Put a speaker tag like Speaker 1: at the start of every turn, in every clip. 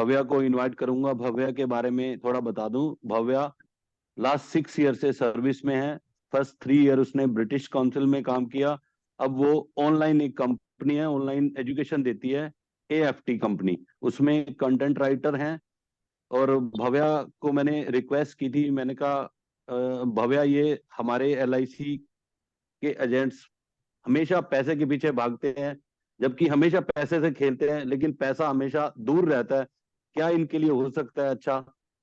Speaker 1: भव्या को इनवाइट करूंगा। भव्या के बारे में थोड़ा बता दूं। भव्या लास्ट 6 ईयर से सर्विस में है। फर्स्ट 3 ईयर उसने ब्रिटिश काउंसिल में काम किया। अब वो ऑनलाइन एक कंपनी है, ऑनलाइन एजुकेशन देती है, AFT कंपनी, उसमें कंटेंट राइटर हैं। और भव्या को मैंने रिक्वेस्ट की थी, मैंने कहा भव्या, ये हमारे LIC के एजेंट्स हमेशा पैसे के पीछे भागते हैं, जबकि हमेशा पैसे से खेलते हैं, लेकिन पैसा हमेशा दूर रहता है। क्या इनके लिए हो सकता है अच्छा?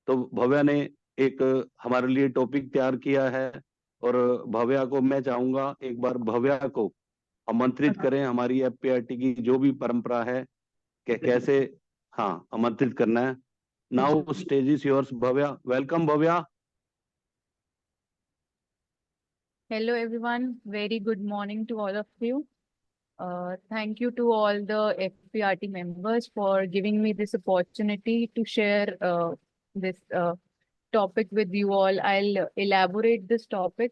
Speaker 1: तो भव्या ने एक हमारे लिए टॉपिक तैयार किया है। और भव्या को मैं चाहूंगा एक बार भव्या को आमंत्रित करें, हमारी FPRT की जो भी परंपरा है कि कैसे, हाँ, आमंत्रित करना है। नाउ
Speaker 2: जी।
Speaker 1: Stage is yours Bhavya, welcome Bhavya.
Speaker 2: Hello everyone, very good morning to all of you. Thank you to all the FPRT members for giving me this opportunity to share this topic with you all. I'll elaborate this topic.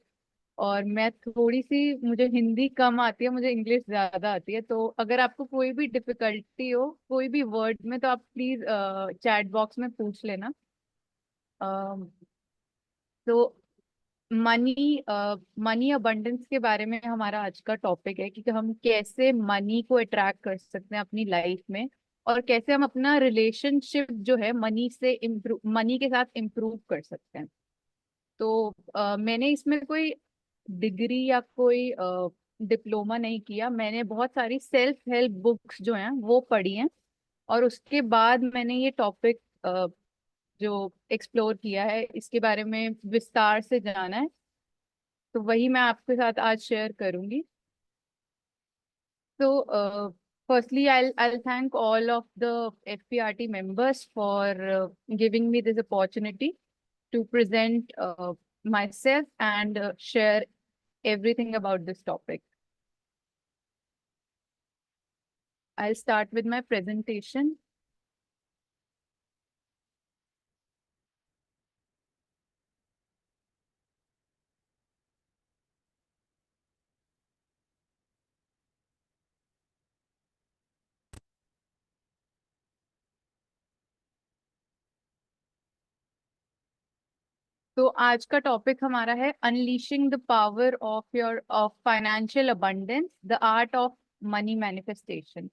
Speaker 2: और मैं थोड़ी सी, मुझे हिंदी कम आती है, मुझे English ज्यादा आती है, तो अगर आपको कोई भी डिफिकल्टी हो कोई भी वर्ड में तो आप प्लीज चैट बॉक्स में पूछ लेना। तो मनी मनी अबंडेंस के बारे में हमारा आज का टॉपिक है कि हम कैसे मनी को अट्रैक्ट कर सकते हैं अपनी लाइफ में, और कैसे हम अपना रिलेशनशिप जो है मनी के साथ इम्प्रूव कर सकते हैं। तो मैंने इसमें कोई डिग्री या कोई डिप्लोमा नहीं किया, मैंने बहुत सारी सेल्फ हेल्प बुक्स जो हैं वो पढ़ी हैं, और उसके बाद मैंने ये टॉपिक जो एक्सप्लोर किया है, इसके बारे में विस्तार से जाना है, तो वही मैं आपके साथ आज शेयर करूंगी। तो firstly, I'll thank all of the FPRT members for giving me this opportunity to present myself and share everything about this topic. I'll start with my presentation. तो आज का टॉपिक हमारा है unleashing the power of financial abundance, the art of money manifestation.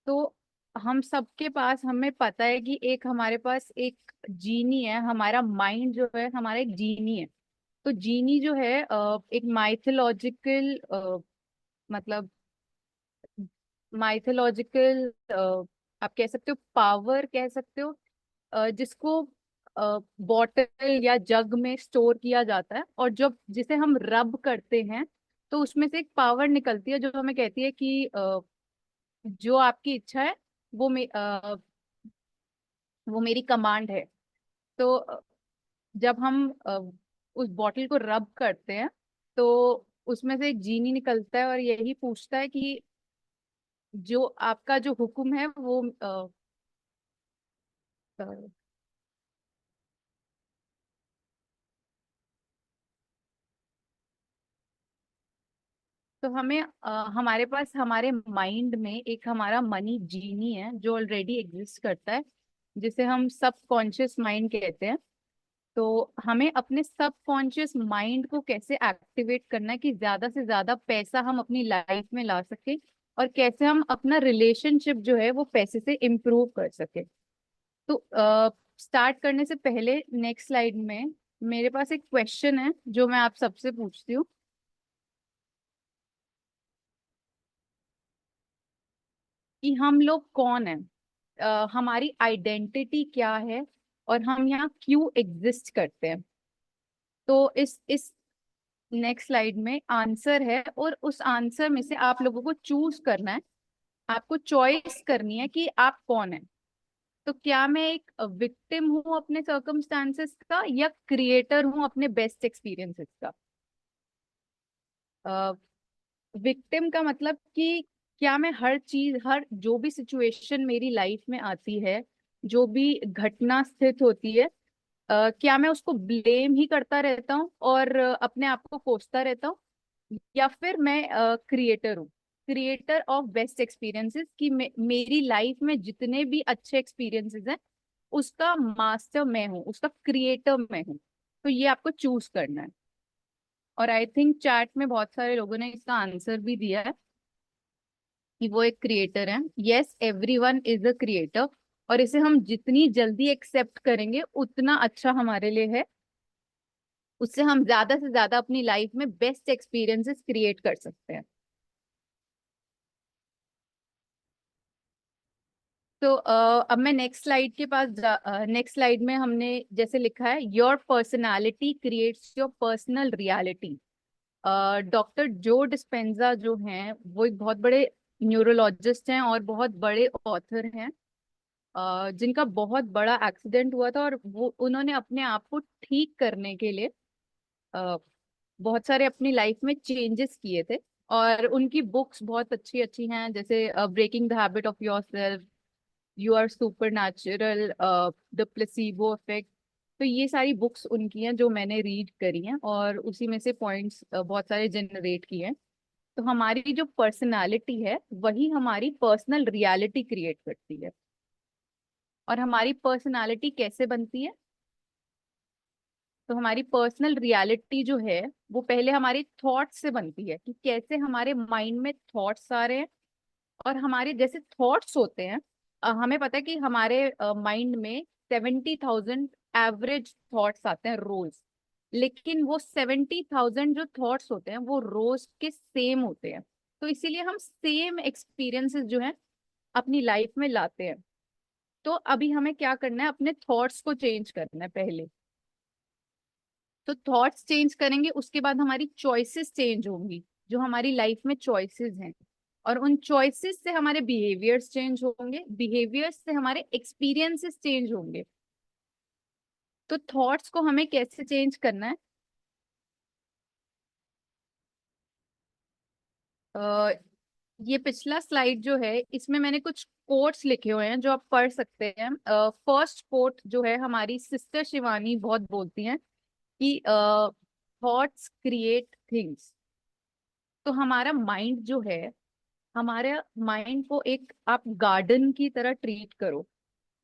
Speaker 2: तो हम सबके पास, हमें पता है कि एक हमारे पास एक जीनी है, हमारा माइंड जो है हमारा एक जीनी है। तो जीनी जो है एक माइथोलॉजिकल, मतलब माइथोलॉजिकल, आप कह सकते हो पावर, कह सकते हो, जिसको बॉटल या जग में स्टोर किया जाता है, और जब जिसे हम रब करते हैं तो उसमें से एक पावर निकलती है जो हमें कहती है कि जो आपकी इच्छा है वो वो मेरी कमांड है। तो जब हम उस बॉटल को रब करते हैं तो उसमें से एक जीनी निकलता है और यही पूछता है कि जो आपका जो हुक्म है वो अ, तो हमें हमारे पास हमारे माइंड में एक हमारा मनी जीनी है जो ऑलरेडी एग्जिस्ट करता है, जिसे हम सबकॉन्शियस माइंड कहते हैं। तो हमें अपने सबकॉन्शियस माइंड को कैसे एक्टिवेट करना है कि ज्यादा से ज्यादा पैसा हम अपनी लाइफ में ला सके, और कैसे हम अपना रिलेशनशिप जो है वो पैसे से इम्प्रूव कर सके। तो स्टार्ट करने से पहले नेक्स्ट स्लाइड में मेरे पास एक क्वेश्चन है जो मैं आप सबसे पूछती हूँ कि हम लोग कौन हैं, हमारी आइडेंटिटी क्या है, और हम यहाँ क्यों एग्जिस्ट करते हैं। तो इस नेक्स्ट स्लाइड में आंसर है, और उस आंसर में से आप लोगों को चूज करना है, आपको चॉइस करनी है कि आप कौन है। तो क्या मैं एक विक्टिम हूँ अपने सर्कमस्टांसेस का, या क्रिएटर हूँ अपने बेस्ट एक्सपीरियंसेस का। विक्टिम का मतलब कि क्या मैं हर चीज, हर जो भी सिचुएशन मेरी लाइफ में आती है, जो भी घटना स्थित होती है, क्या मैं उसको ब्लेम ही करता रहता हूँ और अपने आप को कोसता रहता हूँ, या फिर मैं क्रिएटर हूँ। क्रिएटर ऑफ बेस्ट एक्सपीरियंसेस, कि मेरी लाइफ में जितने भी अच्छे एक्सपीरियंसेस हैं उसका मास्टर मैं हूँ, उसका क्रिएटर मैं हूँ। तो ये आपको चूज करना है। और आई थिंक चैट में बहुत सारे लोगों ने इसका आंसर भी दिया है कि वो एक क्रिएटर है। Yes, everyone is a creator. और इसे हम जितनी जल्दी एक्सेप्ट करेंगे उतना अच्छा हमारे लिए है। उससे हम ज्यादा से ज्यादा अपनी लाइफ में बेस्ट एक्सपीरियंसेस क्रिएट कर सकते हैं। तो अब मैं नेक्स्ट स्लाइड के पास नेक्स्ट स्लाइड में हमने जैसे लिखा है, your personality creates your personal reality. Doctor Joe Dispenza जो हैं वो एक बहुत बड़े न्यूरोलॉजिस्ट हैं और बहुत बड़े ऑथर हैं, जिनका बहुत बड़ा एक्सीडेंट हुआ था और वो उन्होंने अपने आप को ठीक करने के लिए अ, बहुत सारे अपनी लाइफ में चेंजेस किए थे। और उनकी बुक्स बहुत अच्छी अच्छी हैं, जैसे breaking the habit of yourself, you are supernatural, the placebo effect. तो ये सारी बुक्स उनकी हैं जो मैंने रीड करी हैं और उसी में से पॉइंट्स बहुत सारे जनरेट किए हैं। तो हमारी जो पर्सनालिटी है वही हमारी पर्सनल रियलिटी क्रिएट करती है। और हमारी पर्सनालिटी कैसे बनती है? तो हमारी पर्सनल रियलिटी जो है वो पहले हमारे थॉट्स से बनती है, कि कैसे हमारे माइंड में थॉट्स आ रहे हैं। और हमारे जैसे थॉट्स होते हैं, हमें पता है कि हमारे माइंड में 70,000 एवरेज थॉट्स आते हैं रोज। लेकिन वो 70,000 जो थॉट्स होते हैं वो रोज के सेम होते हैं। तो इसीलिए हम सेम एक्सपीरियंसेस जो है अपनी लाइफ में लाते हैं। तो अभी हमें क्या करना है, अपने थॉट्स को चेंज करना है पहले। तो थॉट्स चेंज करेंगे, उसके बाद हमारी चॉइसेस चेंज होंगी, जो हमारी लाइफ में चॉइसेस हैं। और उन चॉइसेस से हमारे बिहेवियर्स चेंज होंगे, बिहेवियर्स से हमारे एक्सपीरियंसेस चेंज होंगे। तो थॉट्स को हमें कैसे चेंज करना है? अ, ये पिछला स्लाइड जो है इसमें मैंने कुछ कोट्स लिखे हुए हैं जो आप पढ़ सकते हैं। फर्स्ट कोट जो है, हमारी सिस्टर शिवानी बहुत बोलती हैं कि थॉट्स क्रिएट थिंग्स। तो हमारा माइंड जो है, हमारे माइंड को एक आप गार्डन की तरह ट्रीट करो,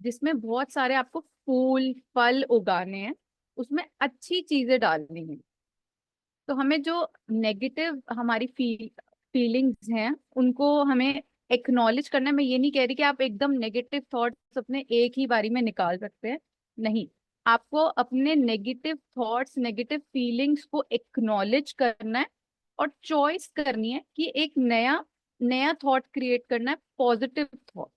Speaker 2: जिसमें बहुत सारे आपको फूल फल उगाने हैं, उसमें अच्छी चीजें डालनी है। तो हमें जो नेगेटिव हमारी फीलिंग्स हैं उनको हमें एक्नॉलेज करना है। मैं ये नहीं कह रही कि आप एकदम नेगेटिव थॉट्स अपने एक ही बारी में निकाल सकते हैं, नहीं। आपको अपने नेगेटिव थॉट्स, नेगेटिव फीलिंग्स को एक्नॉलेज करना है और चॉइस करनी है कि एक नया नया थॉट क्रिएट करना है, पॉजिटिव थॉट,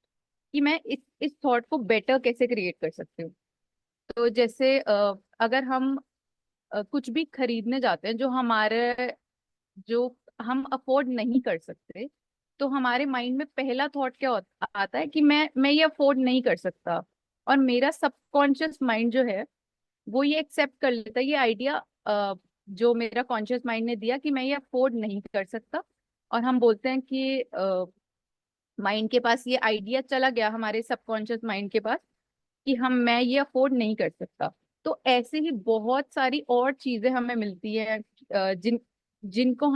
Speaker 2: कि मैं इस थॉट को बेटर कैसे क्रिएट कर सकती हूँ। तो जैसे अगर हम कुछ भी खरीदने जाते हैं जो हम अफोर्ड नहीं कर सकते, तो हमारे माइंड में पहला थॉट क्या आता है कि मैं ये अफोर्ड नहीं कर सकता। और मेरा सबकॉन्शियस माइंड जो है वो ये एक्सेप्ट कर लेता है, ये आइडिया जो मेरा कॉन्शियस माइंड ने दिया कि मैं ये अफोर्ड नहीं कर सकता। और हम बोलते हैं कि माइंड के पास ये आइडिया चला गया, हमारे सबकॉन्शियस माइंड के पास, कि मैं ये अफोर्ड नहीं कर सकता। तो ऐसे ही बहुत सारी और चीजें हमें मिलती हैं, जिनको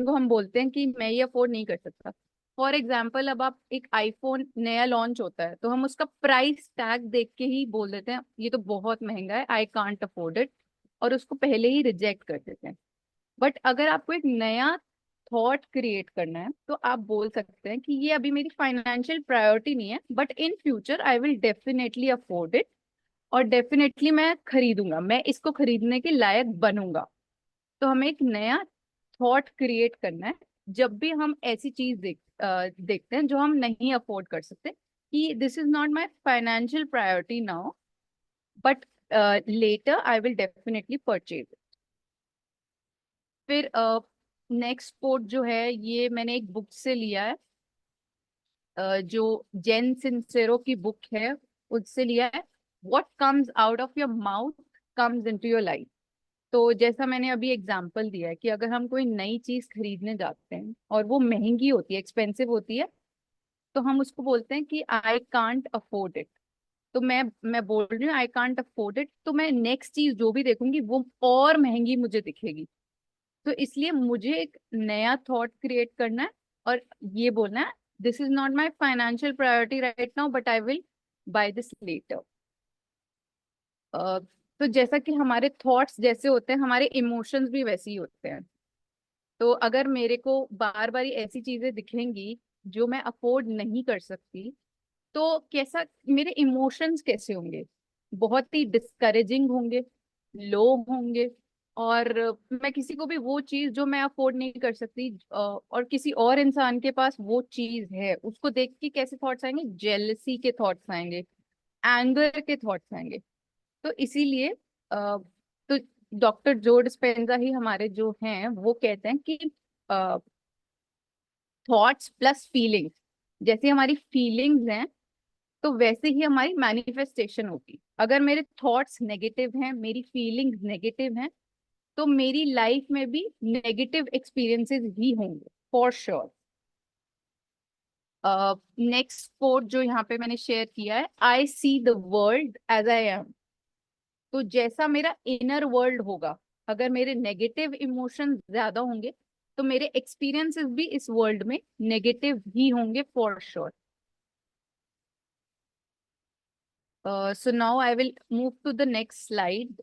Speaker 2: हम बोलते हैं कि मैं ये अफोर्ड नहीं कर सकता। फॉर एग्जाम्पल, अब आप एक आईफोन नया लॉन्च होता है तो हम उसका प्राइस टैग देख के ही बोल देते हैं ये तो बहुत महंगा है, आई कांट अफोर्ड इट, और उसको पहले ही रिजेक्ट कर देते हैं। बट अगर आपको एक नया थॉट क्रिएट करना है तो आप बोल सकते हैं कि ये अभी मेरी फाइनेंशियल प्रायोरिटी नहीं है, but in future I will definitely afford it, और डेफिनेटली मैं खरीदूंगा, मैं इसको खरीदने के लायक बनूंगा। तो हमें एक नया थॉट क्रिएट करना है जब भी हम ऐसी चीज देखते हैं जो हम नहीं अफोर्ड कर सकते, कि this is not my financial priority now, but later I will definitely purchase. फिर नेक्स्ट कोट जो है ये मैंने एक बुक से लिया है, जो जेन सिंसेरो की बुक है उससे लिया है। What comes out of your mouth comes into your life. तो जैसा मैंने अभी एग्जांपल दिया है कि अगर हम कोई नई चीज खरीदने जाते हैं और वो महंगी होती है, एक्सपेंसिव होती है, तो हम उसको बोलते हैं कि आई कांट अफोर्ड इट। तो मैं बोल रही हूँ आई कांट अफोर्ड इट, तो मैं नेक्स्ट चीज जो भी देखूंगी वो और महंगी मुझे दिखेगी। तो इसलिए मुझे एक नया थॉट क्रिएट करना है और ये बोलना है this is not my financial priority right now but I will buy this later. तो जैसा कि हमारे थॉट्स जैसे होते हैं हमारे इमोशंस भी वैसे ही होते हैं। तो अगर मेरे को बार बार ऐसी चीजें दिखेंगी जो मैं अफोर्ड नहीं कर सकती, तो कैसा मेरे इमोशंस कैसे होंगे? बहुत ही डिस्करेजिंग होंगे, लो होंगे। और मैं किसी को भी वो चीज जो मैं अफोर्ड नहीं कर सकती और किसी और इंसान के पास वो चीज है, उसको देख के कैसे थॉट्स आएंगे? जेलसी के थॉट्स आएंगे, एंगर के थॉट्स आएंगे। तो इसीलिए तो डॉक्टर जो डिस्पेंजा ही हमारे जो हैं वो कहते हैं कि थॉट्स प्लस फीलिंग्स, जैसे हमारी फीलिंग्स हैं तो वैसे ही हमारी मैनिफेस्टेशन होगी। अगर मेरे थॉट्स नेगेटिव हैं, मेरी फीलिंग्स नेगेटिव हैं, तो मेरी लाइफ में भी नेगेटिव एक्सपीरियंसेस ही होंगे फॉर श्योर। नेक्स्ट कोट जो यहाँ पे मैंने शेयर किया है, I see the world as I am. तो जैसा मेरा इनर वर्ल्ड होगा, अगर मेरे नेगेटिव इमोशंस ज्यादा होंगे तो मेरे एक्सपीरियंसेस भी इस वर्ल्ड में नेगेटिव ही होंगे for sure. So now I will move to the next slide,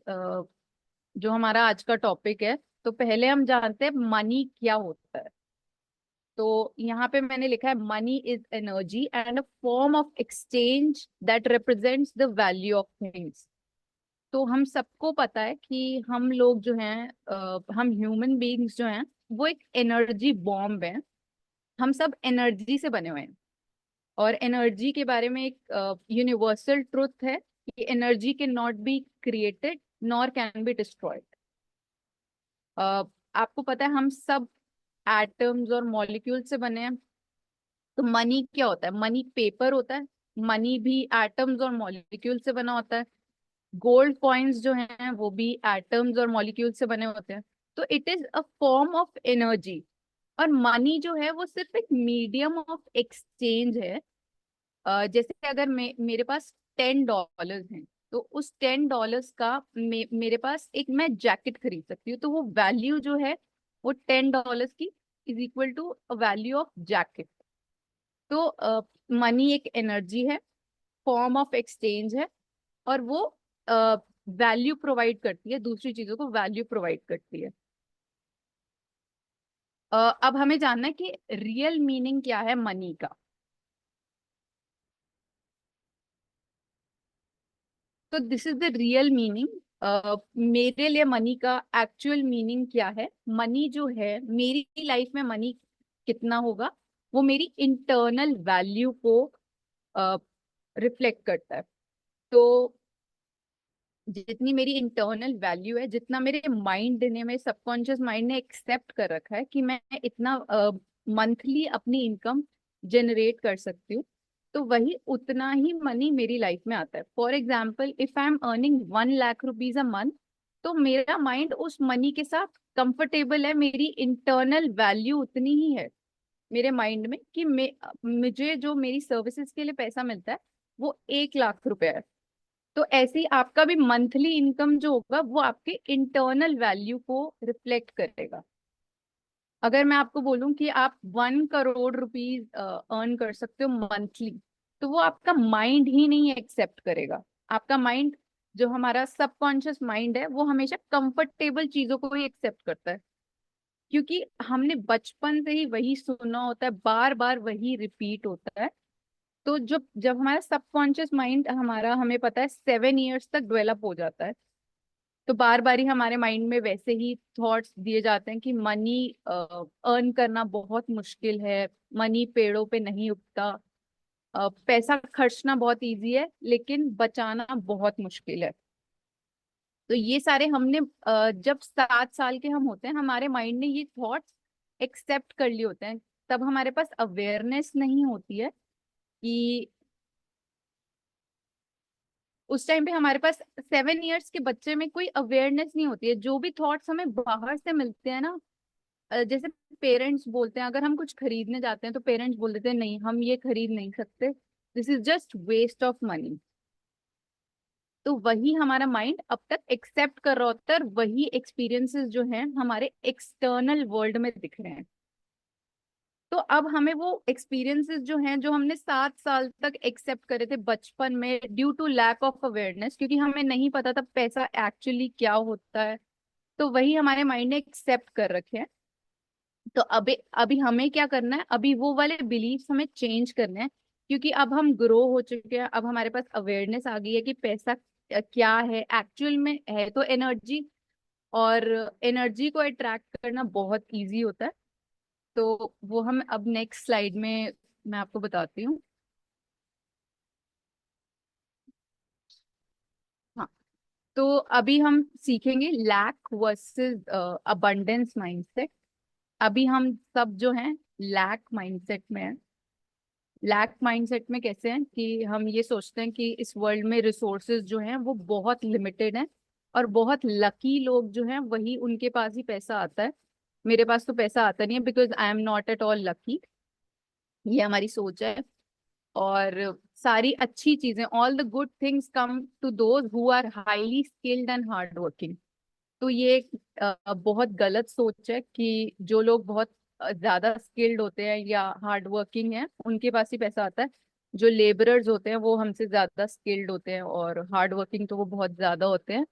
Speaker 2: जो हमारा आज का टॉपिक है। तो पहले हम जानते हैं मनी क्या होता है। तो यहाँ पे मैंने लिखा है money is energy and a form of exchange that represents the value of things. तो हम सबको पता है कि हम लोग जो हैं, हम ह्यूमन बीइंग्स जो हैं वो एक एनर्जी बॉम्ब है। हम सब एनर्जी से बने हुए हैं। और एनर्जी के बारे में एक यूनिवर्सल ट्रुथ है कि energy can not be created nor can be destroyed. आपको पता है हम सब एटम्स और मॉलिक्यूल से बने हैं। तो मनी क्या होता है? मनी पेपर होता है। मनी भी एटम्स और मॉलिक्यूल से बना होता है। गोल्ड कॉइन्स जो हैं वो भी एटम्स और मॉलिक्यूल से बने होते हैं। तो it is a form of energy. और मनी जो है वो सिर्फ एक मीडियम ऑफ एक्सचेंज है। जैसे अगर मेरे पास $10 हैं, तो उस $10 का मेरे पास एक मैं जैकेट खरीद सकती हूँ, तो वो वैल्यू जो है वो $10 की is equal to value of jacket. तो मनी एक एनर्जी है, फॉर्म ऑफ एक्सचेंज है, और वो वैल्यू प्रोवाइड करती है, दूसरी चीजों को वैल्यू प्रोवाइड करती है। अब हमें जानना है कि रियल मीनिंग क्या है मनी का। तो this is the real meaning. मेरे लिए मनी का एक्चुअल मीनिंग क्या है? मनी जो है मेरी लाइफ में, मनी कितना होगा वो मेरी इंटरनल वैल्यू को रिफ्लेक्ट करता है। तो जितनी मेरी इंटरनल वैल्यू है, जितना मेरे माइंड ने, मेरे सबकॉन्शियस माइंड ने एक्सेप्ट कर रखा है कि मैं इतना मंथली अपनी इनकम जनरेट कर सकती हूँ, तो वही उतना ही मनी मेरी लाइफ में आता है। For example, if I am earning 1 lakh rupees a month, तो मेरा माइंड उस मनी के साथ कंफर्टेबल है। मेरी इंटरनल वैल्यू उतनी ही है मेरे माइंड में कि मुझे जो मेरी सर्विसेज के लिए पैसा मिलता है वो 1 लाख रुपए है। तो ऐसे ही आपका भी मंथली इनकम जो होगा वो आपके इंटरनल वैल्यू को रिफ्लेक्ट करेगा। अगर मैं आपको बोलूं कि आप 1 करोड़ रुपीज अर्न कर सकते हो मंथली, तो वो आपका माइंड ही नहीं एक्सेप्ट करेगा। आपका माइंड, जो हमारा सबकॉन्शियस माइंड है, वो हमेशा कंफर्टेबल चीजों को ही एक्सेप्ट करता है, क्योंकि हमने बचपन से ही वही सुना होता है, बार बार वही रिपीट होता है। तो जब जब हमारा सबकॉन्शियस माइंड, हमारा, हमें पता है 7 इयर्स तक डेवलप हो जाता है, तो बार बार ही हमारे माइंड में वैसे ही थॉट्स दिए जाते हैं कि मनी अर्न करना बहुत मुश्किल है, मनी पेड़ों पे नहीं उगता, पैसा खर्चना बहुत इजी है लेकिन बचाना बहुत मुश्किल है। तो ये सारे हमने जब 7 साल के हम होते हैं, हमारे माइंड ने ये थॉट्स एक्सेप्ट कर लिए होते हैं। तब हमारे पास अवेयरनेस नहीं होती है कि उस टाइम पे हमारे पास, 7 इयर्स के बच्चे में कोई अवेयरनेस नहीं होती है। जो भी थॉट्स हमें बाहर से मिलते हैं ना, जैसे पेरेंट्स बोलते हैं, अगर हम कुछ खरीदने जाते हैं तो पेरेंट्स बोल देते हैं नहीं हम ये खरीद नहीं सकते, this is just waste of money. तो वही हमारा माइंड अब तक एक्सेप्ट कर रहा होता है, और वही एक्सपीरियंसेस जो हैं हमारे एक्सटर्नल वर्ल्ड में दिख रहे हैं। तो अब हमें वो एक्सपीरियंसेस जो हैं, जो हमने 7 साल तक एक्सेप्ट करे थे बचपन में due to lack of awareness, क्योंकि हमें नहीं पता था पैसा एक्चुअली क्या होता है, तो वही हमारे माइंड ने एक्सेप्ट कर रखे हैं। तो अभी अभी हमें क्या करना है, अभी वो वाले बिलीफ्स हमें चेंज करने हैं, क्योंकि अब हम ग्रो हो चुके हैं, अब हमारे पास अवेयरनेस आ गई है कि पैसा क्या है एक्चुअल में, है तो एनर्जी, और एनर्जी को अट्रैक्ट करना बहुत इजी होता है। तो वो हम अब नेक्स्ट स्लाइड में मैं आपको बताती हूँ। हाँ, तो अभी हम सीखेंगे लैक वर्सेस अबंडेंस माइंडसेट। अभी हम सब जो हैं लैक माइंडसेट में हैं। लैक माइंडसेट में कैसे हैं कि हम ये सोचते हैं कि इस वर्ल्ड में रिसोर्सेज जो हैं वो बहुत लिमिटेड हैं, और बहुत लकी लोग जो हैं वही उनके पास ही पैसा आता है। मेरे पास तो पैसा आता नहीं है because I am not at all lucky. ये हमारी सोच है। और सारी अच्छी चीजें, all the good things come to those who are highly skilled and hard working. तो ये एक बहुत गलत सोच है कि जो लोग बहुत ज्यादा स्किल्ड होते हैं या हार्ड वर्किंग है उनके पास ही पैसा आता है। जो लेबरर्स होते हैं वो हमसे ज्यादा स्किल्ड होते हैं और हार्ड वर्किंग तो वो बहुत ज्यादा होते हैं,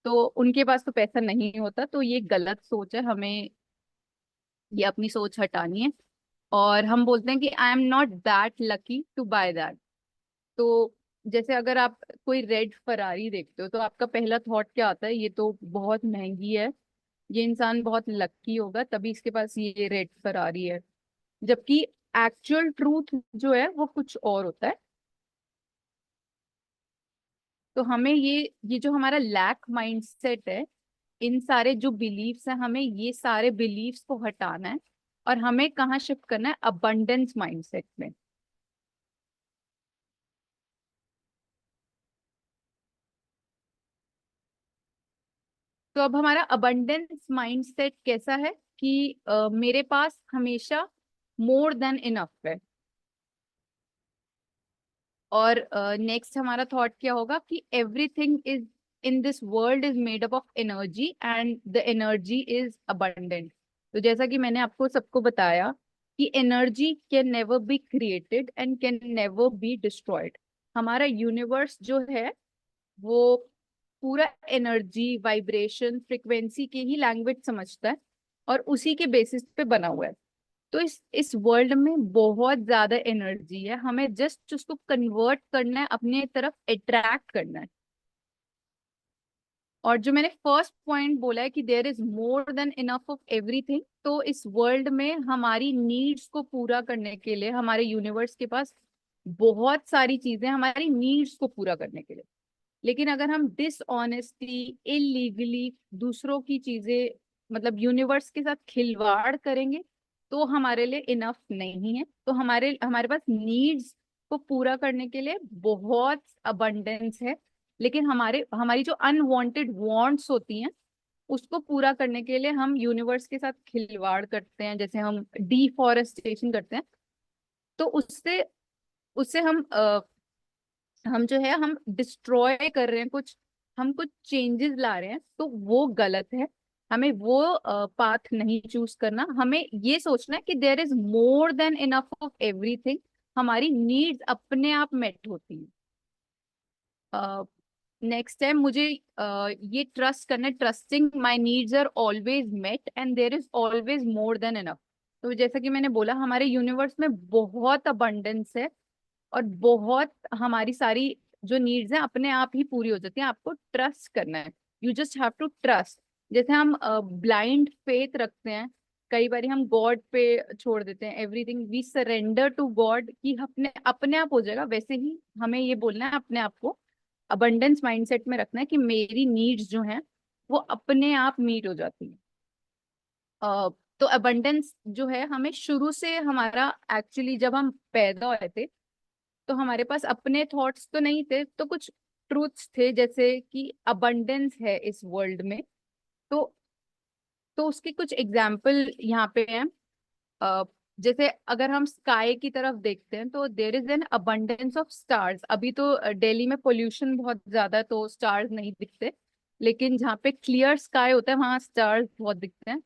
Speaker 2: तो उनके पास तो पैसा नहीं होता। तो ये गलत सोच है, हमें ये अपनी सोच हटानी है। और हम बोलते हैं कि I am not that lucky to buy that. तो जैसे अगर आप कोई रेड फरारी देखते हो तो आपका पहला थॉट क्या आता है, ये तो बहुत महंगी है, ये इंसान बहुत लकी होगा तभी इसके पास ये रेड फरारी है। जबकि एक्चुअल ट्रूथ जो है वो कुछ और होता है। तो हमें ये जो हमारा लैक माइंडसेट है, इन सारे जो बिलीव्स हैं, हमें ये सारे बिलीव्स को हटाना है और हमें कहाँ शिफ्ट करना है, अबंडेंस माइंडसेट में। तो अब हमारा अबंडेंस माइंडसेट कैसा है कि मेरे पास हमेशा मोर देन इनफ है। और नेक्स्ट हमारा थॉट क्या होगा कि everything is in this world is made up of energy and the energy is abundant. तो जैसा कि मैंने आपको सबको बताया कि energy can never be created and can never be destroyed. हमारा यूनिवर्स जो है वो पूरा एनर्जी, वाइब्रेशन, फ्रिक्वेंसी की ही लैंग्वेज समझता है और उसी के बेसिस पे बना हुआ है। तो इस वर्ल्ड में बहुत ज्यादा एनर्जी है, हमें जस्ट उसको कन्वर्ट करना है, अपने तरफ अट्रैक्ट करना है। और जो मैंने फर्स्ट पॉइंट बोला है कि there is more than enough of everything, तो इस वर्ल्ड में हमारी नीड्स को पूरा करने के लिए हमारे यूनिवर्स के पास बहुत सारी चीजें हमारी नीड्स को पूरा करने के लिए। लेकिन अगर हम डिसऑनेस्टी, इलीगली दूसरों की चीजें, मतलब यूनिवर्स के साथ खिलवाड़ करेंगे, तो हमारे लिए इनफ नहीं है। तो हमारे हमारे पास नीड्स को पूरा करने के लिए बहुत अबंडेंस है, लेकिन हमारे हमारी जो अनवांटेड वांट्स होती हैं उसको पूरा करने के लिए हम यूनिवर्स के साथ खिलवाड़ करते हैं, जैसे हम डिफॉरेस्टेशन करते हैं। तो उससे उससे हम जो है हम डिस्ट्रॉय कर रहे हैं कुछ, हम कुछ चेंजेस ला रहे हैं, तो वो गलत है। हमें वो पाथ नहीं चूज करना, हमें ये सोचना है कि there is more than enough of everything. हमारी नीड्स अपने आप मेट होती हैं। नेक्स्ट है मुझे ये ट्रस्ट करना है, trusting my needs are always met and there is always more than enough. तो जैसा कि मैंने बोला हमारे यूनिवर्स में बहुत अबंडेंस है और बहुत, हमारी सारी जो नीड्स हैं अपने आप ही पूरी हो जाती हैं। आपको ट्रस्ट करना है, you just have to trust. जैसे हम ब्लाइंड फेथ रखते हैं, कई बार हम गॉड पे छोड़ देते हैं, everything we surrender to God कि अपने अपने आप हो जाएगा, वैसे ही हमें ये बोलना है अपने आप को, अबंडेंस माइंडसेट में रखना है कि मेरी नीड्स जो हैं वो अपने आप मीट हो जाती हैं। अ, तो अबंडेंस जो है हमें शुरू से, हमारा एक्चुअली जब हम पैदा हुए थे तो हमारे पास अपने थॉट्स तो नहीं थे, तो कुछ ट्रूथ्स थे जैसे कि अबंडेंस है इस वर्ल्ड में। तो उसके कुछ एग्जाम्पल यहाँ पे हैं। अ, जैसे अगर हम स्काई की तरफ देखते हैं तो there is an abundance of stars. अभी तो दिल्ली में पोल्यूशन बहुत ज्यादा है तो स्टार्स नहीं दिखते, लेकिन जहाँ पे क्लियर स्काई होता है वहाँ स्टार्स बहुत दिखते हैं।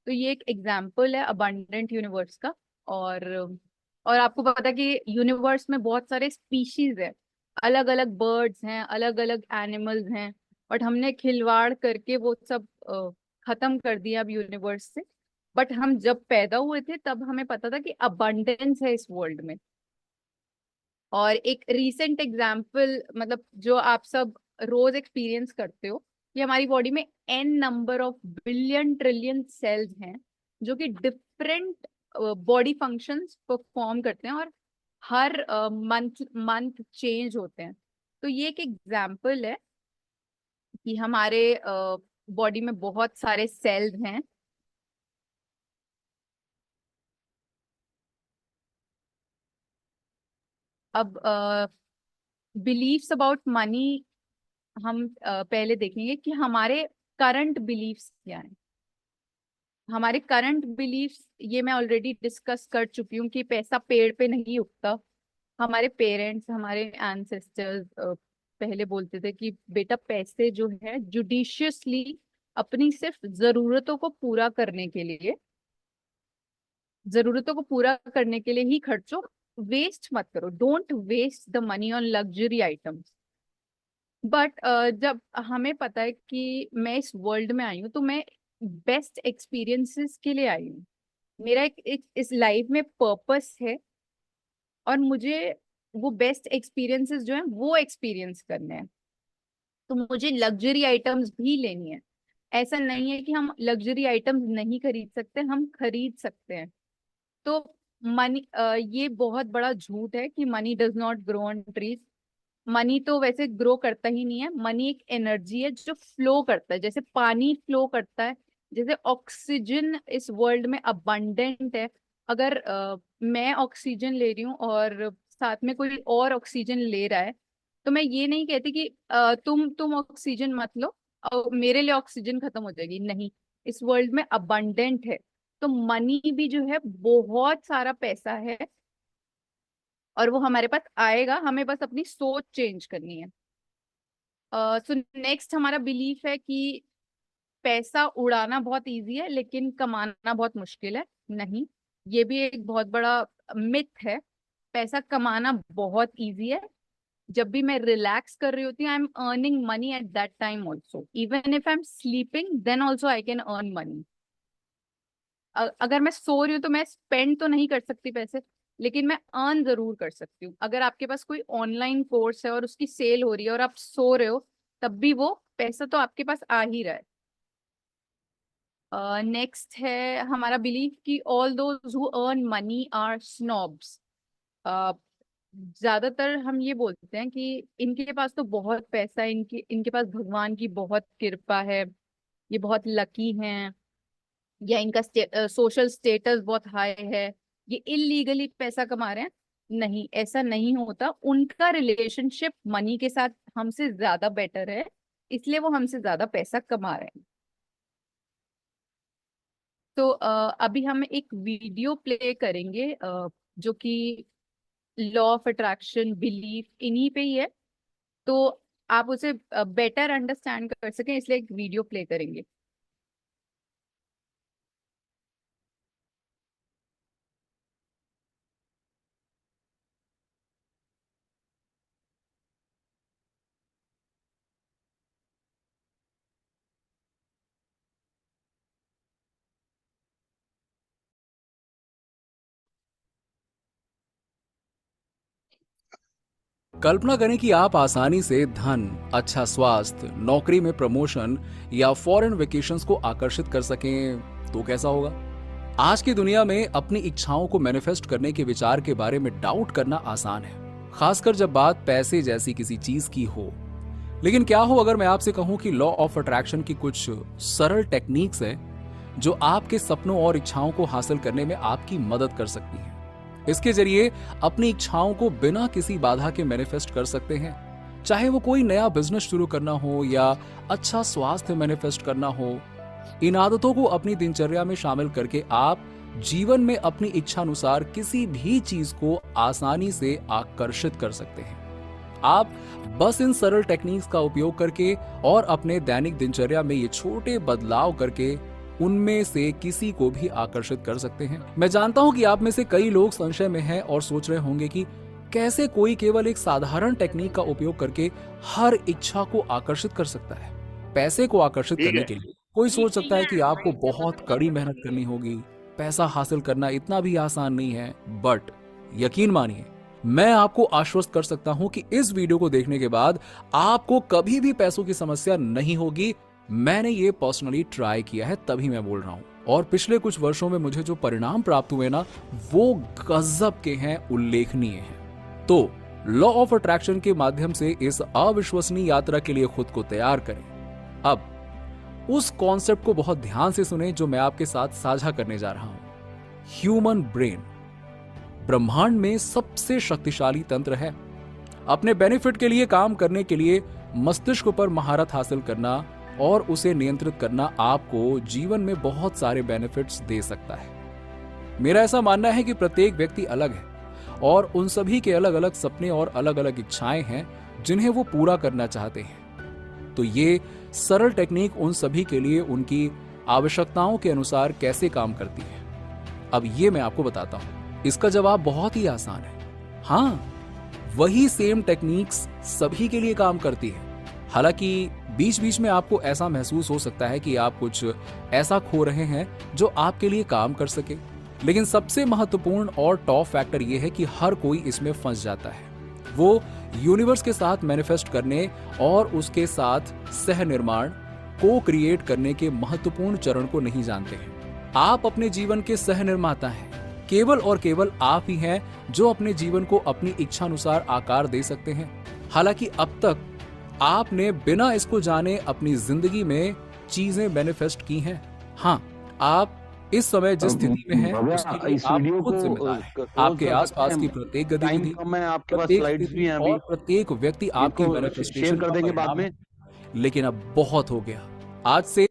Speaker 2: तो ये एक एग्जाम्पल है अबंडेंट यूनिवर्स का। और और आपको पता है कि यूनिवर्स में बहुत सारे स्पीशीज है, अलग अलग बर्ड्स हैं, अलग अलग एनिमल्स हैं, बट हमने खिलवाड़ करके वो सब खत्म कर दिया अब यूनिवर्स से। बट हम जब पैदा हुए थे तब हमें पता था कि अबंडेंस है इस वर्ल्ड में। और एक रीसेंट एग्जाम्पल, मतलब जो आप सब रोज एक्सपीरियंस करते हो, कि हमारी बॉडी में an number of billion trillion cells हैं जो कि डिफरेंट बॉडी फंक्शंस परफॉर्म करते हैं, और हर मंथ मंथ चेंज होते हैं। तो ये एक एग्जाम्पल है कि हमारे बॉडी में बहुत सारे सेल्स हैं। अब बिलीव्स अबाउट मनी हम पहले देखेंगे कि हमारे करंट बिलीव्स क्या हैं। हमारे करंट बिलीव्स ये मैं ऑलरेडी डिस्कस कर चुकी हूँ कि पैसा पेड़ पे नहीं उगता। हमारे पेरेंट्स, हमारे एंसेस्टर्स पहले बोलते थे कि बेटा पैसे जो है जुडिशियसली अपनी सिर्फ जरूरतों को पूरा करने के लिए ही खर्चो, वेस्ट मत करो, don't waste the money on luxury items. But जब हमें पता है कि मैं इस वर्ल्ड में आई हूँ तो मैं बेस्ट एक्सपीरियंसेस के लिए आई हूँ। मेरा एक इस लाइफ में पर्पस है, और मुझे वो बेस्ट एक्सपीरियंसेस जो है वो एक्सपीरियंस करने हैं। तो मुझे लग्जरी आइटम्स भी लेनी है। ऐसा नहीं है कि हम लग्जरी आइटम्स नहीं खरीद सकते, हम खरीद सकते हैं। तो मनी, ये बहुत बड़ा झूठ है कि money does not grow on trees. Money तो वैसे ग्रो करता ही नहीं है। मनी एक एनर्जी है जो फ्लो करता है, जैसे पानी फ्लो करता है, जैसे ऑक्सीजन इस वर्ल्ड में अबंडेंट है। अगर मैं ऑक्सीजन ले रही हूँ और साथ में कोई और ऑक्सीजन ले रहा है, तो मैं ये नहीं कहती कि तुम ऑक्सीजन मत लो और मेरे लिए ऑक्सीजन खत्म हो जाएगी, नहीं। इस वर्ल्ड में अबंडेंट है। तो मनी भी जो है बहुत सारा पैसा है, और वो हमारे पास आएगा, हमें बस अपनी सोच चेंज करनी है। सो नेक्स्ट हमारा बिलीफ है कि पैसा उड़ाना बहुत इजी है लेकिन कमाना बहुत मुश्किल है। नहीं, ये भी एक बहुत बड़ा मिथ है। पैसा कमाना बहुत इजी है। जब भी मैं रिलैक्स कर रही होती हूँ, I am earning money at that time also. Even if I am sleeping then also I can earn money. अगर मैं सो रही हूँ तो मैं स्पेंड तो नहीं कर सकती पैसे, लेकिन मैं अर्न जरूर कर सकती हूँ। अगर आपके पास कोई ऑनलाइन कोर्स है और उसकी सेल हो रही है और आप सो रहे हो, तब भी वो पैसा तो आपके पास आ ही रहा है। नेक्स्ट है हमारा बिलीफ कि all those who earn money are snobs. ज्यादातर हम ये बोलते हैं कि इनके पास तो बहुत पैसा है, इनके इनके पास भगवान की बहुत कृपा है, ये बहुत लकी हैं, या इनका सोशल स्टेटस बहुत हाई है, ये इलीगली पैसा कमा रहे हैं। नहीं, ऐसा नहीं होता। उनका रिलेशनशिप मनी के साथ हमसे ज्यादा बेटर है, इसलिए वो हमसे ज्यादा पैसा कमा रहे हैं। तो अभी हम एक वीडियो प्ले करेंगे जो कि लॉ ऑफ अट्रैक्शन बिलीफ इन्हीं पे ही है। तो आप उसे बेटर अंडरस्टैंड कर सकें, इसलिए एक वीडियो प्ले करेंगे।
Speaker 3: कल्पना करें कि आप आसानी से धन, अच्छा स्वास्थ्य, नौकरी में प्रमोशन या फॉरेन वेकेशंस को आकर्षित कर सकें, तो कैसा होगा? आज की दुनिया में अपनी इच्छाओं को मैनिफेस्ट करने के विचार के बारे में डाउट करना आसान है, खासकर जब बात पैसे जैसी किसी चीज की हो। लेकिन क्या हो अगर मैं आपसे कहूं कि लॉ ऑफ अट्रैक्शन की कुछ सरल टेक्निक्स है जो आपके सपनों और इच्छाओं को हासिल करने में आपकी मदद कर सकती हैं। इसके जरिए अपनी इच्छाओं को बिना किसी बाधा के मैनिफेस्ट कर सकते हैं। चाहे वो कोई नया बिजनेस शुरू करना हो या अच्छा स्वास्थ्य मैनिफेस्ट करना हो, इन आदतों को अपनी दिनचर्या में शामिल करके आप जीवन में अपनी इच्छा अनुसार किसी भी चीज को आसानी से आकर्षित कर सकते हैं। आप बस इन सरल टेक्निक्स का उपयोग करके और अपने दैनिक दिनचर्या में ये छोटे बदलाव करके उनमें से किसी को भी आकर्षित कर सकते हैं। मैं जानता हूं कि आप में से कई लोग संशय में हैं और सोच रहे होंगे कि कैसे कोई केवल एक साधारण टेक्निक का उपयोग करके हर इच्छा को आकर्षित कर सकता है। पैसे को आकर्षित करने के लिए कोई सोच सकता है कि आपको बहुत कड़ी मेहनत करनी होगी, पैसा हासिल करना इतना भी आसान नहीं है। बट यकीन मानिए, मैं आपको आश्वस्त कर सकता हूं कि इस वीडियो को देखने के बाद आपको कभी भी पैसों की समस्या नहीं होगी। मैंने ये पर्सनली ट्राई किया है, तभी मैं बोल रहा हूं। और पिछले कुछ वर्षों में मुझे जो परिणाम प्राप्त हुए ना, वो गजब के हैं, उल्लेखनीय हैं। तो लॉ ऑफ अट्रैक्शन के माध्यम से इस अविश्वसनीय यात्रा के लिए खुद को तैयार करें। अब उस कॉन्सेप्ट को बहुत ध्यान से सुने जो मैं आपके साथ साझा करने जा रहा हूं। ह्यूमन ब्रेन ब्रह्मांड में सबसे शक्तिशाली तंत्र है। अपने बेनिफिट के लिए काम करने के लिए मस्तिष्क पर महारत हासिल करना और उसे नियंत्रित करना आपको जीवन में बहुत सारे बेनिफिट्स दे सकता है। मेरा ऐसा मानना है कि प्रत्येक व्यक्ति अलग है और उन सभी के अलग अलग सपने और अलग अलग इच्छाएं हैं जिन्हें वो पूरा करना चाहते हैं। तो ये सरल टेक्निक उन सभी के लिए उनकी आवश्यकताओं के अनुसार कैसे काम करती है, अब ये मैं आपको बताता हूं। इसका जवाब बहुत ही आसान है। हाँ, वही सेम टेक्निक्स सभी के लिए काम करती है। हालांकि बीच बीच में आपको ऐसा महसूस हो सकता है कि आप कुछ ऐसा खो रहे हैं जो आपके लिए काम कर सके, लेकिन सबसे महत्वपूर्ण और टॉप फैक्टर यह है कि हर कोई इसमें फंस जाता है। वो यूनिवर्स के साथ मैनिफेस्ट करने और उसके साथ सह निर्माण को क्रिएट करने के महत्वपूर्ण चरण को नहीं जानते हैं। आप अपने जीवन के सह निर्माता हैं। केवल और केवल आप ही हैं जो अपने जीवन को अपनी इच्छानुसार आकार दे सकते हैं। हालांकि अब तक आपने बिना इसको जाने अपनी जिंदगी में चीजें मैनिफेस्ट की हैं। हाँ, आप इस समय जिस स्थिति में हैं उसके लिए
Speaker 1: इस
Speaker 3: आप
Speaker 1: वीडियो
Speaker 3: खुद
Speaker 1: को
Speaker 3: जिम्मेदार हैं।
Speaker 1: क्लोज
Speaker 3: आपके
Speaker 1: कर सकते
Speaker 3: आसपास की
Speaker 1: हैं।
Speaker 3: प्रत्येक
Speaker 1: टाइम
Speaker 3: गतिविधि,
Speaker 1: कम है, आपके पास
Speaker 3: प्रत्येक
Speaker 1: स्लाइड्स भी
Speaker 3: स्थिति
Speaker 1: हैं अभी,
Speaker 3: और प्रत्येक व्यक्ति आपकी
Speaker 1: इनको
Speaker 3: मैनिफेस्टेशन
Speaker 1: शेयर कर
Speaker 3: का
Speaker 1: देंगे बाद
Speaker 3: परिणाम
Speaker 1: में।
Speaker 3: है। लेकिन अब बहुत हो गया। आज से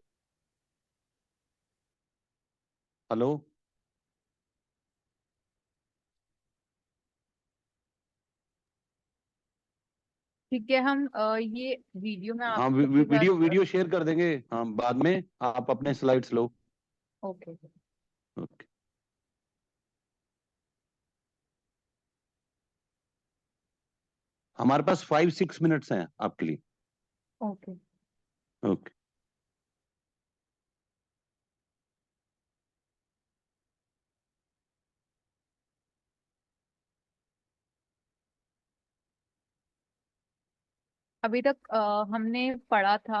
Speaker 1: हेलो,
Speaker 2: ठीक है, हम ये वीडियो में
Speaker 1: हाँ
Speaker 2: आपके
Speaker 1: वीडियो
Speaker 2: साथ।
Speaker 1: वीडियो शेयर कर देंगे, हाँ बाद में। आप अपने स्लाइड्स लो।
Speaker 2: ओके।
Speaker 1: ओके, हमारे पास 5-6 मिनट्स हैं आपके लिए।
Speaker 2: ओके।
Speaker 1: ओके,
Speaker 2: अभी तक हमने पढ़ा था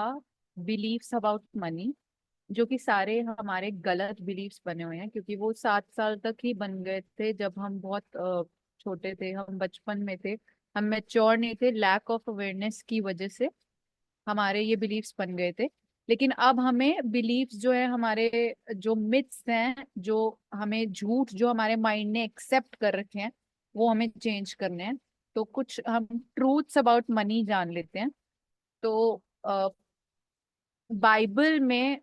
Speaker 2: बिलीव्स अबाउट मनी, जो कि सारे हमारे गलत बिलीव्स बने हुए हैं, क्योंकि वो 7 साल तक ही बन गए थे जब हम बहुत छोटे थे, हम बचपन में थे, हम मैच्योर नहीं थे, लैक ऑफ अवेयरनेस की वजह से हमारे ये बिलीव्स बन गए थे। लेकिन अब हमें बिलीव्स जो है, हमारे जो मिथ्स हैं, जो हमें झूठ जो हमारे माइंड ने एक्सेप्ट कर रखे हैं, वो हमें चेंज करने हैं। तो कुछ हम ट्रूथ्स अबाउट मनी जान लेते हैं। तो बाइबल में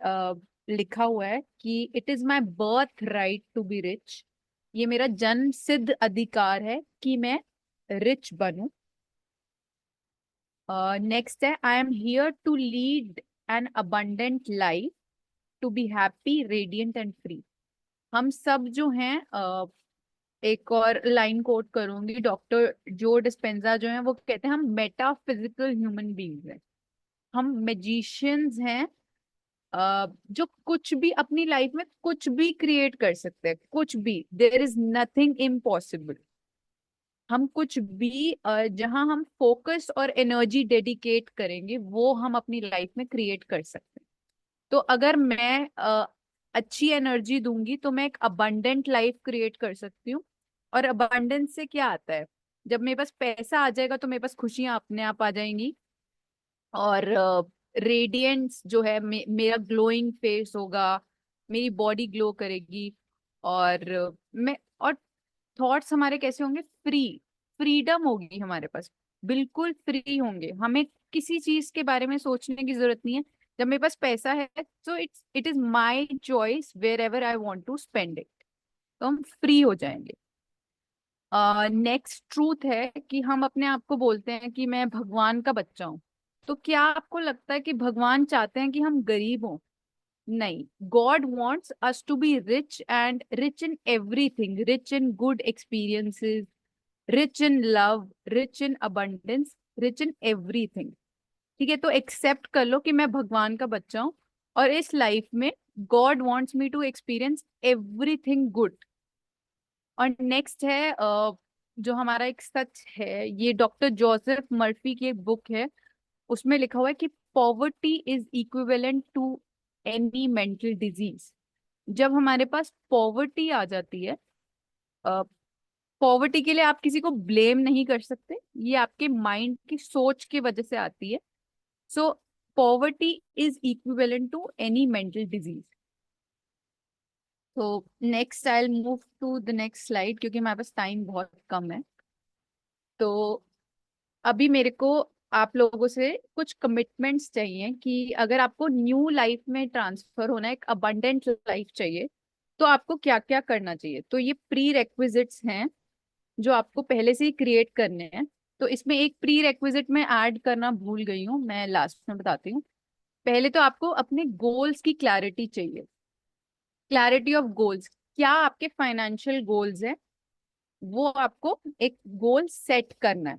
Speaker 2: लिखा हुआ है कि it is my birth right to be rich. ये मेरा जन्म सिद्ध अधिकार है कि मैं रिच बनूं। नेक्स्ट है, I am here to lead an abundant life, to be happy radiant and free. हम सब जो हैं, एक और लाइन कोट करूंगी, डॉक्टर जो डिस्पेंजा जो है वो कहते हैं हम मेटाफिजिकल ह्यूमन बींग्स हैं, हम मैजिशियंस हैं, जो कुछ भी अपनी लाइफ में कुछ भी क्रिएट कर सकते हैं, कुछ भी, देयर इज नथिंग इम्पॉसिबल। हम कुछ भी जहां हम फोकस और एनर्जी डेडिकेट करेंगे वो हम अपनी लाइफ में क्रिएट कर सकते हैं। तो अगर मैं अच्छी एनर्जी दूंगी तो मैं एक अबंडेंट लाइफ क्रिएट कर सकती हूँ। और अबंडेंस से क्या आता है, जब मेरे पास पैसा आ जाएगा तो मेरे पास खुशियां अपने आप आ जाएंगी। और रेडियंस जो है, मेरा ग्लोइंग फेस होगा, मेरी बॉडी ग्लो करेगी। और मैं और थॉट्स हमारे कैसे होंगे, फ्रीडम होगी हमारे पास, बिल्कुल फ्री होंगे, हमें किसी चीज के बारे में सोचने की जरूरत नहीं है। जब मेरे पास पैसा है तो it is my choice wherever I want to spend it. तो हम फ्री हो जाएंगे। नेक्स्ट ट्रूथ है कि हम अपने आप को बोलते हैं कि मैं भगवान का बच्चा हूँ। तो क्या आपको लगता है कि भगवान चाहते हैं कि हम गरीब हों? नहीं, God wants us to be rich and rich in everything, rich in good experiences, rich in love, rich in abundance, rich in everything. ठीक है, तो एक्सेप्ट कर लो कि मैं भगवान का बच्चा हूँ और इस लाइफ में God wants me to experience everything good. और नेक्स्ट है जो हमारा एक सच है, ये डॉक्टर जोसेफ मर्फी की एक बुक है, उसमें लिखा हुआ है कि poverty is equivalent to any mental disease. जब हमारे पास पॉवर्टी आ जाती है, पॉवर्टी के लिए आप किसी को ब्लेम नहीं कर सकते, ये आपके माइंड की सोच की वजह से आती है। So poverty is equivalent to any mental disease. तो next I will move to the next slide क्योंकि हमारे पास टाइम बहुत कम है। तो अभी मेरे को आप लोगों से कुछ कमिटमेंट्स चाहिए कि अगर आपको न्यू लाइफ में ट्रांसफर होना है, एक अबंडेंट लाइफ चाहिए, तो आपको क्या क्या करना चाहिए। तो ये प्री रेक्विजिट्स हैं जो आपको पहले से ही क्रिएट करने हैं। तो इसमें एक प्री रेक्विजिट में ऐड करना भूल गई हूँ, मैं लास्ट में बताती हूँ। पहले तो आपको अपने गोल्स की क्लैरिटी चाहिए, क्लैरिटी ऑफ गोल्स। क्या आपके फाइनेंशियल गोल्स हैं, वो आपको एक गोल सेट करना है।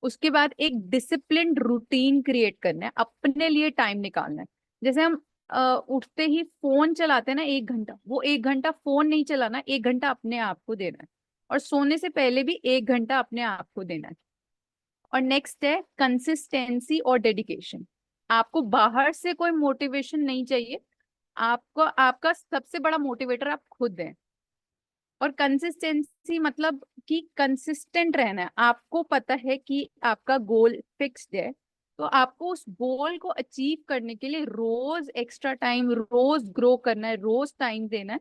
Speaker 2: उसके बाद एक डिसिप्लिन्ड रूटीन क्रिएट करना है, अपने लिए टाइम निकालना है। जैसे हम उठते ही फोन चलाते हैं ना 1 घंटा, वो 1 घंटा फोन नहीं चलाना, 1 घंटा अपने आप को देना है। और सोने से पहले भी 1 घंटा अपने आप को देना है। और नेक्स्ट है कंसिस्टेंसी और डेडिकेशन। आपको बाहर से कोई मोटिवेशन नहीं चाहिए, आपको आपका सबसे बड़ा मोटिवेटर आप खुद हैं। और कंसिस्टेंसी मतलब कि कंसिस्टेंट रहना है। आपको पता है कि आपका गोल फिक्स्ड है, तो आपको उस गोल को अचीव करने के लिए रोज एक्स्ट्रा टाइम, रोज ग्रो करना है, रोज टाइम देना है।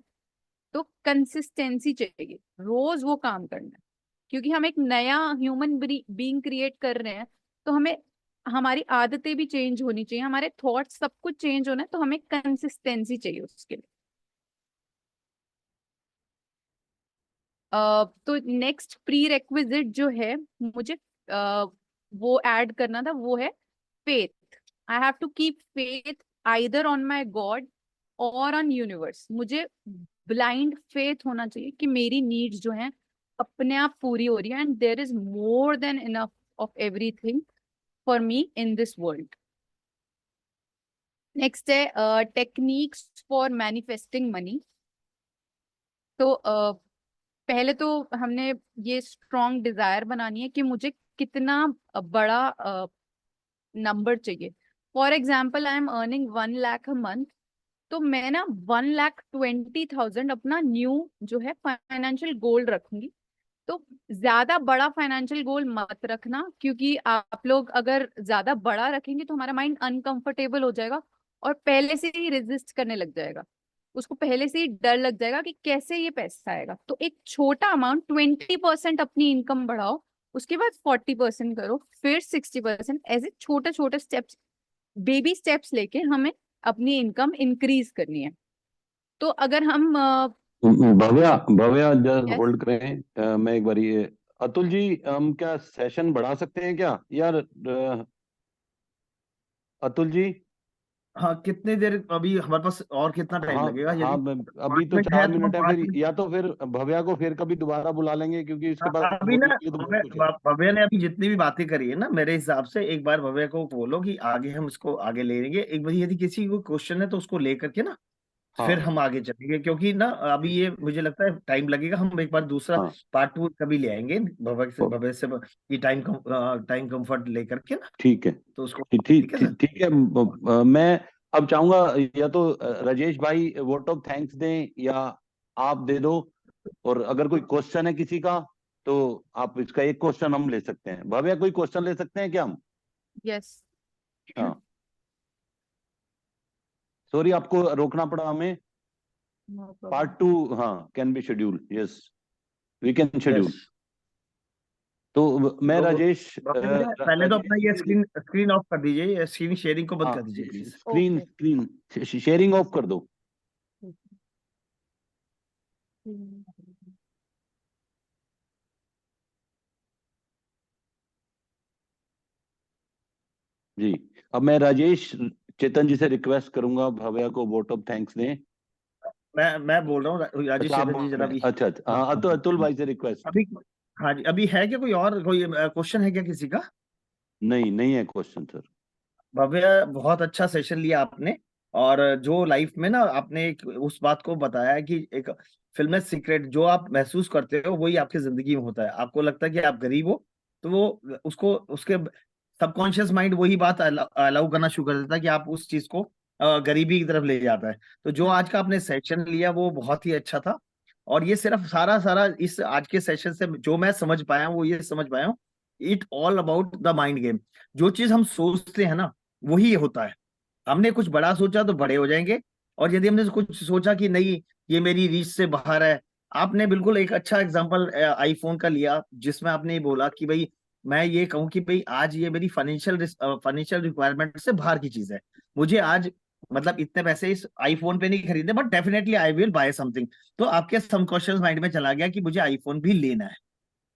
Speaker 2: तो कंसिस्टेंसी चाहिए, रोज वो काम करना है। क्योंकि हम एक नया ह्यूमन बीइंग क्रिएट कर रहे हैं, तो हमें हमारी आदतें भी चेंज होनी चाहिए, हमारे थॉट्स सब कुछ चेंज होना है, तो हमें कंसिस्टेंसी चाहिए उसके लिए। तो नेक्स्ट प्री रेक्विजिट जो है मुझे वो ऐड करना था, वो है faith. I have to keep faith either on my God और ऑन यूनिवर्स। मुझे ब्लाइंड फेथ होना चाहिए कि मेरी नीड्स जो हैं अपने आप पूरी हो रही है, and there is more than enough of everything for me in this world. Next है टेक्निक्स फॉर मैनिफेस्टिंग मनी। तो पहले तो हमने ये स्ट्रॉन्ग डिजायर बनानी है कि मुझे कितना बड़ा नंबर चाहिए। For example, I am earning 1 lakh a month, तो मैं ना 1,20,000 अपना न्यू जो है फाइनेंशियल गोल रखूंगी। तो ज्यादा बड़ा फाइनेंशियल गोल मत रखना, क्योंकि आप लोग अगर ज्यादा बड़ा रखेंगे तो हमारा माइंड अनकंफर्टेबल हो जाएगा और पहले से ही रेजिस्ट करने लग जाएगा। उसको पहले से ही डर लग जाएगा कि कैसे ये पैसा आएगा। तो एक छोटा अमाउंट, 20% अपनी इनकम बढ़ाओ, उसके बाद 40% करो, फिर 60%, ऐसे छोटे छोटे स्टेप्स, बेबी स्टेप्स लेके हमें अपनी इनकम इंक्रीज करनी है। तो अगर हम
Speaker 1: Bhavya Bhavya just
Speaker 2: yes,
Speaker 1: hold करें, मैं एक बार ये, अतुल जी हम क्या सेशन बढ़ा सकते हैं क्या यार? अतुल जी।
Speaker 4: हाँ, कितने देर अभी हमारे पास और कितना टाइम
Speaker 1: हाँ
Speaker 4: लगेगा?
Speaker 1: हाँ,
Speaker 4: यदि
Speaker 1: अभी
Speaker 4: 5
Speaker 1: तो
Speaker 4: मिनट है
Speaker 1: चार
Speaker 4: तो हम
Speaker 1: मिनट है,
Speaker 4: 5
Speaker 1: फिर
Speaker 4: मिनट।
Speaker 1: या तो फिर भव्या को फिर कभी दोबारा बुला लेंगे, क्योंकि इसके पास
Speaker 4: अभी ना
Speaker 1: बोलने के लिए तो बहुत कुछ है।
Speaker 4: भव्य ने अभी जितनी भी बातें करी है ना, मेरे हिसाब से एक बार भव्य को बोलो कि आगे हम इसको आगे ले लेंगे। एक बार यदि किसी को क्वेश्चन है तो उसको लेकर के ना फिर
Speaker 1: हाँ
Speaker 4: हम आगे चलेंगे, क्योंकि ना अभी ये मुझे लगता है टाइम लगेगा। हम एक बार दूसरा
Speaker 1: हाँ,
Speaker 4: पार्ट 2 कभी ले आएंगे भव्य से ये टाइम कंफर्ट लेकर के ना,
Speaker 1: ठीक है।
Speaker 4: तो उसको।
Speaker 1: ठीक
Speaker 4: ठीक
Speaker 1: ठीक
Speaker 4: है सर।
Speaker 1: ठीक ठीक है। मैं अब चाहूंगा या तो राजेश भाई वोट ऑफ थैंक्स दें, या आप दे दो। और अगर कोई क्वेश्चन है किसी का, तो आप इसका एक क्वेश्चन हम ले सकते हैं। भव्या, कोई क्वेश्चन ले सकते हैं क्या हम?
Speaker 2: यस,
Speaker 1: हाँ, सॉरी आपको रोकना पड़ा हमें।
Speaker 2: No problem.
Speaker 1: पार्ट 2 हाँ can be schedule, yes we can
Speaker 4: yes.
Speaker 1: Schedule. तो मैं
Speaker 4: तो
Speaker 1: राजेश
Speaker 4: भव्य पहले तो
Speaker 1: राजेश
Speaker 4: अपना ये
Speaker 1: जी
Speaker 4: स्क्रीन स्क्रीन ऑफ कर दीजिए, स्क्रीन शेयरिंग को बंद
Speaker 1: हाँ,
Speaker 4: कर दीजिए please.
Speaker 1: Screen
Speaker 2: okay.
Speaker 1: Screen sharing of कर दो। जी, अब मैं राजेश चेतन जी से रिक्वेस्ट करूंगा भव्या को वोट ऑफ थैंक्स दें।
Speaker 4: मैं बोल रहा हूँ राजेश
Speaker 1: अच्छा आप
Speaker 4: चेतन जी
Speaker 1: बोल
Speaker 4: जरा
Speaker 1: रहे
Speaker 4: भी।
Speaker 1: हैं, अच्छा अच्छा, हाँ तो अतुल भाई से रिक्वेस्ट।
Speaker 4: अभी हाँ जी, अभी है क्या कोई और कोई क्वेश्चन है क्या किसी का?
Speaker 1: नहीं नहीं है क्वेश्चन सर।
Speaker 4: भव्य, बहुत अच्छा सेशन लिया आपने। और जो लाइफ में ना आपने एक उस बात को बताया कि एक फिल्म सीक्रेट जो आप महसूस करते हो वही आपकी जिंदगी में होता है। आपको लगता है कि आप गरीब हो, तो वो उसको उसके सबकॉन्शियस माइंड वही बात अलाउ करना शुरू कर देता है कि आप उस चीज को गरीबी की तरफ ले जाता है। तो जो आज का आपने सेशन लिया वो बहुत ही अच्छा था। और ये सिर्फ सारा सारा इस आज के सेशन से जो मैं समझ पाया हूँ वो ये समझ पाया हूँ, it all about the mind game. जो चीज हम सोचते हैं ना वही होता है। हमने कुछ बड़ा सोचा तो बड़े हो जाएंगे, और यदि हमने कुछ सोचा कि नहीं ये मेरी रीच से बाहर है। आपने बिल्कुल एक अच्छा एग्जांपल आईफोन का लिया, जिसमें आपने ये बोला कि भाई मैं ये कहूँ कि भाई आज ये मेरी फाइनेंशियल रिक्वायरमेंट से बाहर की चीज है। मुझे आज मतलब इतने पैसे इस आईफोन पे नहीं खरीदे, but definitely I will bye something. तो आपके सबकॉन्शियस माइंड में चला गया कि मुझे आईफोन भी लेना है।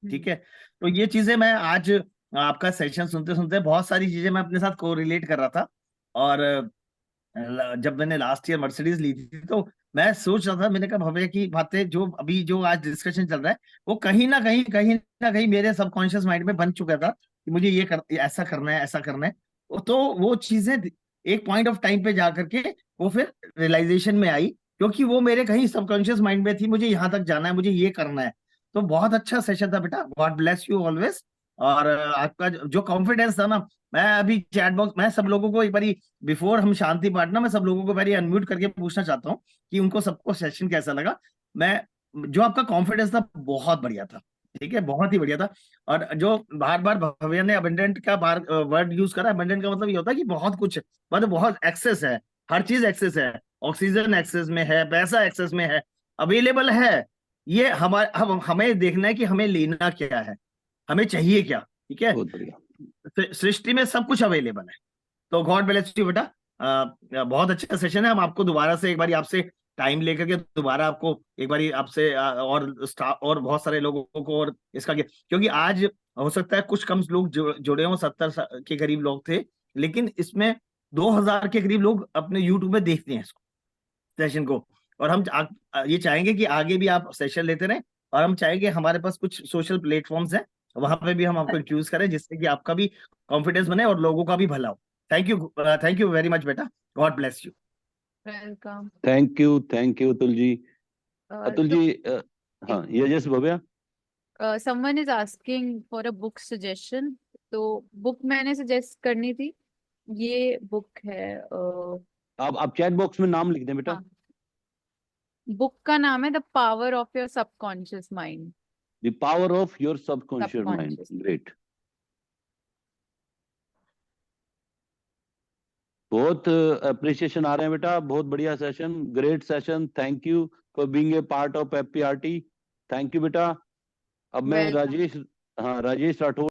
Speaker 4: ठीक है। तो ये चीजें मैं आज आपका सेशन सुनते सुनते बहुत सारी चीजें मैं अपने साथ को रिलेट कर रहा था। और जब मैंने लास्ट ईयर मर्सिडीज ली थी तो मैं सोच रहा था, मैंने कहा भव्य की बातें जो अभी जो आज डिस्कशन चल रहा है वो कहीं ना कहीं मेरे सबकॉन्शियस माइंड में बन चुका था कि मुझे ऐसा करना है, ऐसा करना है। तो वो चीजें एक पॉइंट ऑफ टाइम पे जा करके वो फिर रियलाइजेशन में आई, क्योंकि वो मेरे कहीं सबकॉन्शियस माइंड में थी, मुझे यहाँ तक जाना है, मुझे ये करना है। तो बहुत अच्छा सेशन था बेटा, गॉड ब्लेस यू ऑलवेज। और आपका जो कॉन्फिडेंस था ना, मैं अभी चैट बॉक्स मैं सब लोगों को एक बारी बिफोर हम शांति पाठना, मैं सब लोगों को पहले अनम्यूट करके पूछना चाहता हूँ कि उनको सबको सेशन कैसा लगा। मैं जो आपका कॉन्फिडेंस था बहुत बढ़िया था। ठीक है, बहुत ही बढ़िया था। और जो बार बार भव्या ने अबंडेंट का बार वर्ड यूज करा, अबंडेंट का मतलब ये होता है कि बहुत कुछ मतलब बहुत एक्सेस है, हर चीज एक्सेस है। ऑक्सीजन एक्सेस में है, पैसा एक्सेस में है, अवेलेबल है। ये हमें देखना है कि हमें लेना क्या है, हमें चाहिए क्या। ठीक है,
Speaker 1: बहुत बढ़िया।
Speaker 4: सृष्टि में सब कुछ अवेलेबल है। तो गॉड ब्लेस यू बेटा। बहुत अच्छा सेशन है। हम आपको दोबारा से एक बारी आपसे टाइम लेकर के दोबारा आपको एक बारी आपसे और स्टाफ और बहुत सारे लोगों को और इसका क्योंकि आज हो सकता है कुछ कम लोग जुड़े हों, 70 के करीब लोग थे, लेकिन इसमें 2000 के करीब लोग अपने यूट्यूब में देखते हैं इसको सेशन को। और हम ये चाहेंगे कि आगे भी आप सेशन लेते रहें। और हम चाहेंगे हमारे पास कुछ सोशल प्लेटफॉर्म्स हैं, वहां पे भी हम आपको इंट्रोड्यूस करें, जिससे कि आपका भी कॉन्फिडेंस बने और लोगों का भी भला हो। थैंक यू वेरी मच बेटा। God bless you.
Speaker 2: Welcome.
Speaker 1: Thank you Atul ji. Atul ji हाँ yes Bhavya.
Speaker 2: Someone is asking for a book suggestion, तो बुक मैंने सजेस्ट करनी थी। ये बुक है
Speaker 1: आप चैट बॉक्स में नाम लिख दें बेटा।
Speaker 2: हाँ, बुक का नाम है the power of your subconscious mind.
Speaker 1: The power of your subconscious mind.
Speaker 2: Subconscious.
Speaker 1: Great. बहुत अप्रिसिएशन आ रहे हैं बेटा, बहुत बढ़िया session, great session. Thank you for being a part of APRT. Thank you बेटा। अब मैं
Speaker 2: वेलकम।
Speaker 1: राजेश, हाँ राजेश राठौर